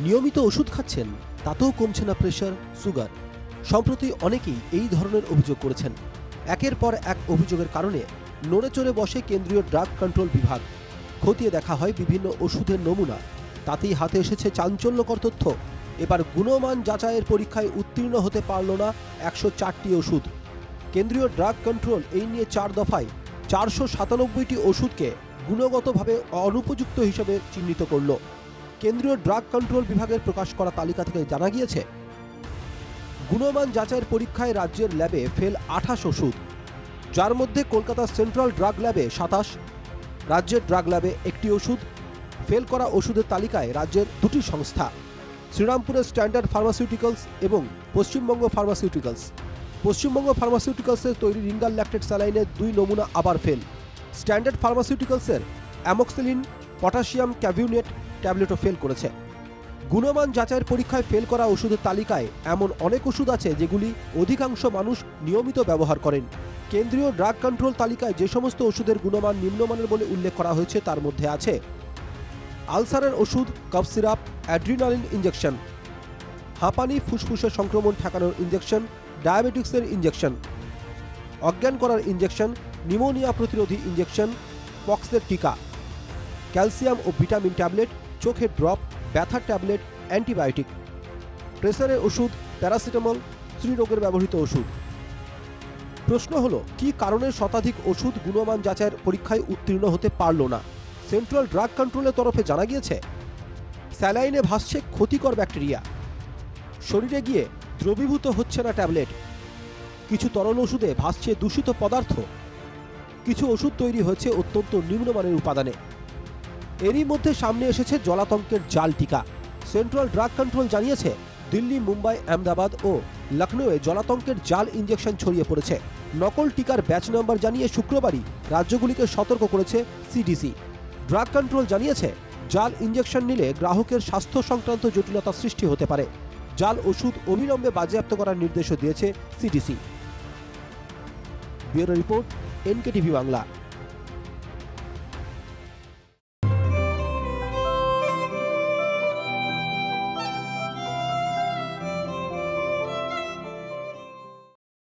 নিয়মিত ওষুধ খাচ্ছেন, তাতেও কমছে না প্রেশার, সুগার। সম্প্রতি অনেকেই এই ধরনের অভিযোগ করেছেন। একের পর এক অভিযোগের কারণে নড়েচড়ে বসে কেন্দ্রীয় ড্রাগ কন্ট্রোল বিভাগ। খতিয়ে দেখা হয় বিভিন্ন ওষুধের নমুনা। তাতেই হাতে এসেছে চাঞ্চল্যকর তথ্য। এবার গুণমান যাচাইয়ের পরীক্ষায় উত্তীর্ণ হতে পারল না 104টি ওষুধ। কেন্দ্রীয় ড্রাগ কন্ট্রোল এই নিয়ে 4 দফায় 497টি ওষুধকে গুণগতভাবে অনুপযুক্ত হিসেবে চিহ্নিত করল। কেন্দ্রীয় ড্রাগ কন্ট্রোল বিভাগের প্রকাশ করা তালিকা থেকে জানা গিয়েছে, গুণমান যাচাইয়ের পরীক্ষায় রাজ্যের ল্যাবে ফেল 28 ওষুধ, যার মধ্যে কলকাতা সেন্ট্রাল ড্রাগ ল্যাবে 27, রাজ্যের ড্রাগ ল্যাবে 1টি ওষুধ। ফেল করা ওষুধের তালিকায় রাজ্যের 2টি সংস্থা, শ্রীরামপুরের স্ট্যান্ডার্ড ফার্মাসিউটিক্যালস এবং পশ্চিমবঙ্গ ফার্মাসিউটিক্যালস। পশ্চিমবঙ্গ ফার্মাসিউটিক্যালসের তৈরি রিঙ্গাল ল্যাকটেট স্যালাইনের 2 নমুনা আবার ফেল। স্ট্যান্ডার্ড ফার্মাসিউটিক্যালসের অ্যামোক্সিলিন পটাশিয়াম ক্যাভিউনেট ট্যাবলেটও ফেল করেছে। গুণমান যাচাইয়ের পরীক্ষায় ফেল করা ওষুধের তালিকায় এমন অনেক ওষুধ আছে যেগুলি অধিকাংশ মানুষ নিয়মিত ব্যবহার করেন। কেন্দ্রীয় ড্রাগ কন্ট্রোল তালিকায় যে সমস্ত ওষুধের গুণমান নিম্নমানের বলে উল্লেখ করা হয়েছে তার মধ্যে আছে আলসারের ওষুধ, কফ সিরাপ, অ্যাড্রিনালিন ইঞ্জেকশন, হাঁপানি ফুসফুসের সংক্রমণ ঠেকানোর ইঞ্জেকশন, ডায়াবেটিক্সের ইঞ্জেকশন, অজ্ঞান করার ইঞ্জেকশন, নিউমোনিয়া প্রতিরোধী ইঞ্জেকশন, পক্সের টিকা, ক্যালসিয়াম ও ভিটামিন ট্যাবলেট, চোখের ড্রপ, ব্যথার ট্যাবলেট, অ্যান্টিবায়োটিক, প্রেসারের ওষুধ, প্যারাসিটামল, স্ত্রীরোগের ব্যবহৃত ওষুধ। প্রশ্ন হলো, কী কারণে শতাধিক ওষুধ গুণমান যাচাইয়ের পরীক্ষায় উত্তীর্ণ হতে পারল না? সেন্ট্রাল ড্রাগ কন্ট্রোলের তরফে জানা গিয়েছে, স্যালাইনে ভাসছে ক্ষতিকর ব্যাকটেরিয়া, শরীরে গিয়ে দ্রবীভূত হচ্ছে না ট্যাবলেট, কিছু তরল ওষুধে ভাসছে দূষিত পদার্থ, কিছু ওষুধ তৈরি হয়েছে অত্যন্ত নিম্নমানের উপাদানে। এরই মধ্যে সামনে এসেছে জলাতঙ্কের জাল টিকা। সেন্ট্রাল ড্রাগ কন্ট্রোল জানিয়েছে, দিল্লি, মুম্বাই, আহমেদাবাদ ও লখনৌয়ে জলাতঙ্কের জাল ইঞ্জেকশন ছড়িয়ে পড়েছে। নকল টিকার ব্যাচ নম্বর জানিয়ে শুক্রবারই রাজ্যগুলিকে সতর্ক করেছে সিডিসি। ড্রাগ কন্ট্রোল জানিয়েছে, জাল ইঞ্জেকশন নিলে গ্রাহকের স্বাস্থ্য সংক্রান্ত জটিলতা সৃষ্টি হতে পারে। জাল ওষুধ অবিলম্বে বাজেয়াপ্ত করার নির্দেশও দিয়েছে CDC. Bureau report, NKTV Bangla.